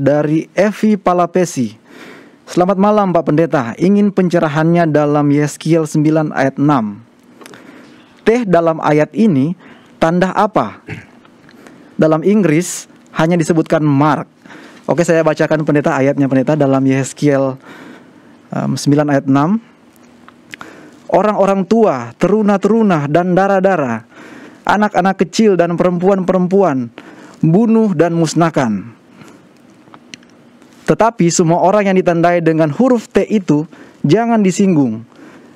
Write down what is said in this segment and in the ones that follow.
dari Evi Palapesi. Selamat malam Pak Pendeta, ingin pencerahannya dalam Yeskil 9 ayat 6. T dalam ayat ini tanda apa? Dalam Inggris hanya disebutkan mark. Oke, saya bacakan Pendeta ayatnya Pendeta dalam Yeskil 9 ayat 6. Orang-orang tua, teruna-teruna dan dara-dara, anak-anak kecil dan perempuan-perempuan, bunuh dan musnahkan. Tetapi semua orang yang ditandai dengan huruf T itu jangan disinggung.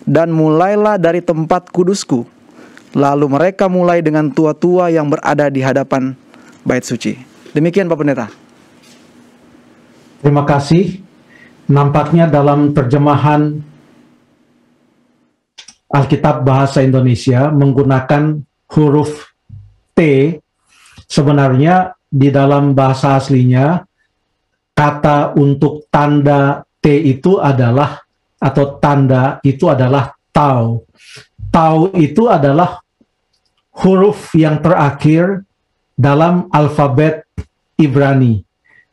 Dan mulailah dari tempat kudusku. Lalu mereka mulai dengan tua-tua yang berada di hadapan bait suci. Demikian Pak Pendeta. Terima kasih. Nampaknya dalam terjemahan Alkitab Bahasa Indonesia menggunakan huruf T. Sebenarnya di dalam bahasa aslinya kata untuk tanda T itu adalah, atau tanda itu adalah tau. Tau itu adalah huruf yang terakhir dalam alfabet Ibrani.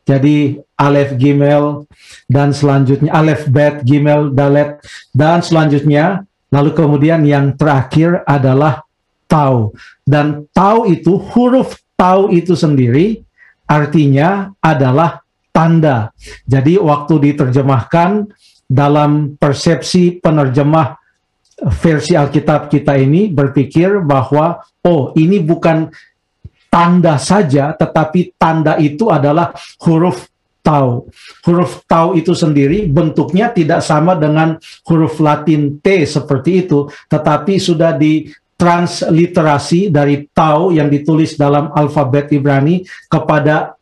Jadi alef, gimel, dan selanjutnya alef, bet, gimel, dalet, dan selanjutnya, lalu kemudian yang terakhir adalah tau. Dan tau itu, huruf tau itu sendiri artinya adalah tanda. Jadi waktu diterjemahkan dalam persepsi penerjemah versi Alkitab kita ini berpikir bahwa oh, ini bukan tanda saja, tetapi tanda itu adalah huruf tau. Huruf tau itu sendiri bentuknya tidak sama dengan huruf Latin T seperti itu, tetapi sudah ditransliterasi dari tau yang ditulis dalam alfabet Ibrani kepada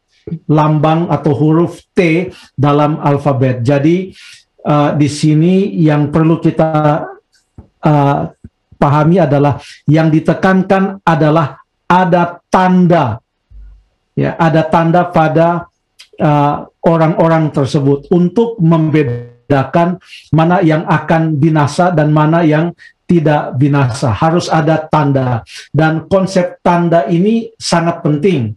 lambang atau huruf T dalam alfabet. Jadi di sini yang perlu kita pahami adalah yang ditekankan adalah ada tanda, ya, ada tanda pada orang-orang tersebut untuk membedakan mana yang akan binasa dan mana yang tidak binasa. Harus ada tanda, dan konsep tanda ini sangat penting.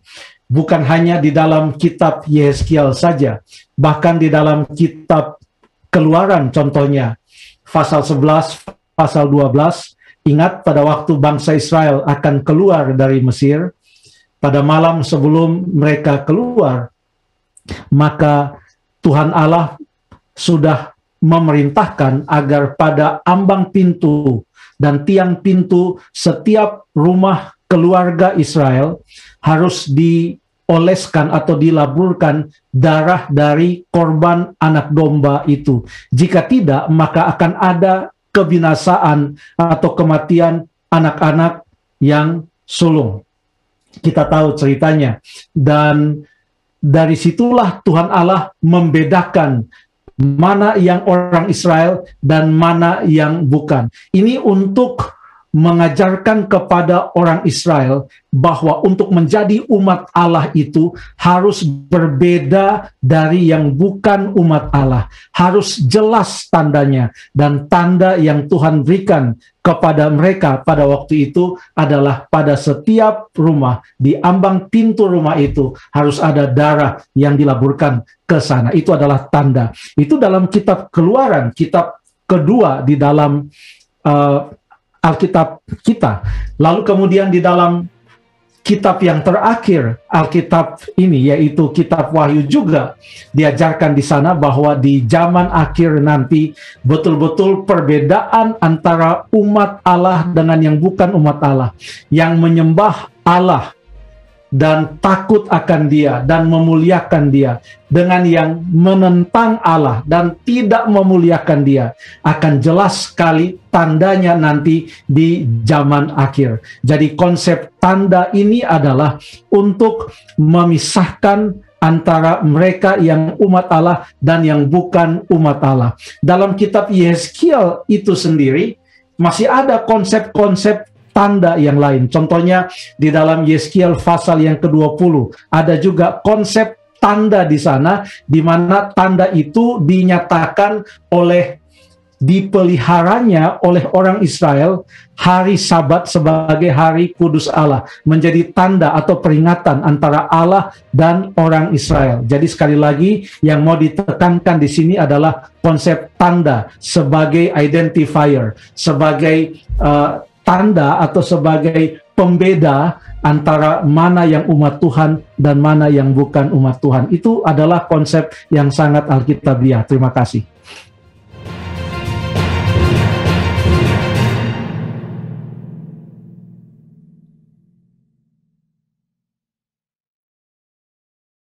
Bukan hanya di dalam kitab Yeskiel saja, bahkan di dalam kitab Keluaran contohnya, pasal 11, pasal 12, ingat pada waktu bangsa Israel akan keluar dari Mesir, pada malam sebelum mereka keluar, maka Tuhan Allah sudah memerintahkan agar pada ambang pintu dan tiang pintu setiap rumah keluarga Israel harus dioleskan atau dilaburkan darah dari korban anak domba itu. Jika tidak, maka akan ada kebinasaan atau kematian anak-anak yang sulung. Kita tahu ceritanya. Dan dari situlah Tuhan Allah membedakan mana yang orang Israel dan mana yang bukan. Ini untuk mengajarkan kepada orang Israel bahwa untuk menjadi umat Allah itu harus berbeda dari yang bukan umat Allah. Harus jelas tandanya, dan tanda yang Tuhan berikan kepada mereka pada waktu itu adalah pada setiap rumah, di ambang pintu rumah itu harus ada darah yang dilaburkan ke sana. Itu adalah tanda. Itu dalam kitab Keluaran, kitab kedua di dalam Alkitab kita. Lalu kemudian di dalam kitab yang terakhir Alkitab ini, yaitu kitab Wahyu, juga diajarkan di sana bahwa di zaman akhir nanti betul-betul perbedaan antara umat Allah dengan yang bukan umat Allah, yang menyembah Allah dan takut akan Dia dan memuliakan Dia, dengan yang menentang Allah dan tidak memuliakan Dia. Akan jelas sekali tandanya nanti di zaman akhir. Jadi konsep tanda ini adalah untuk memisahkan antara mereka yang umat Allah dan yang bukan umat Allah. Dalam kitab Yeskiel itu sendiri masih ada konsep-konsep tanda yang lain. Contohnya di dalam Yeskiel pasal yang ke-20 ada juga konsep tanda di sana, di mana tanda itu dinyatakan oleh dipeliharanya oleh orang Israel hari Sabat sebagai hari kudus Allah, menjadi tanda atau peringatan antara Allah dan orang Israel. Jadi sekali lagi yang mau ditekankan di sini adalah konsep tanda sebagai identifier, sebagai tanda atau sebagai pembeda antara mana yang umat Tuhan dan mana yang bukan umat Tuhan. Itu adalah konsep yang sangat alkitabiah. Terima kasih.